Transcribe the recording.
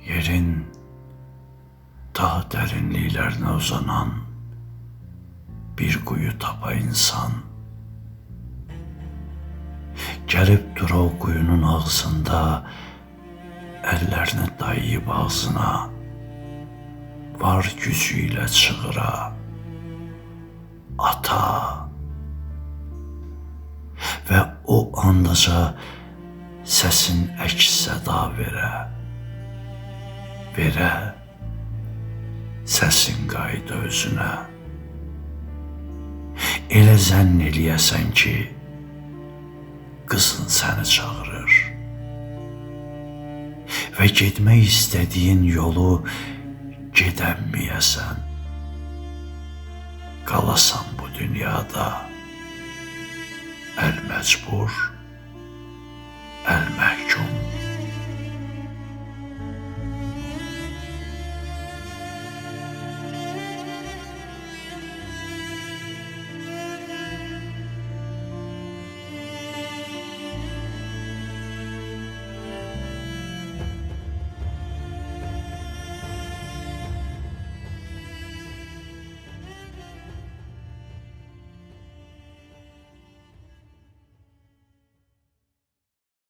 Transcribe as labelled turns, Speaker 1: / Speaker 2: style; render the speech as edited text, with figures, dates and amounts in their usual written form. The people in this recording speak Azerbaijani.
Speaker 1: Yerin daha dərinliklərinə uzanan bir quyu tapa insan. Gəlib dura o quyunun ağzında, əllərini dayayıb ağzına, var gücü ilə çığıra, ata. Və o andaca səsin əks səda verə, səsin qayıda özünə. Elə zənn eləyəsən ki, qızın səni çağırır və getmək istədiyin yolu gedəmməyəsən. Qalasan bu dünyada əl məcbur.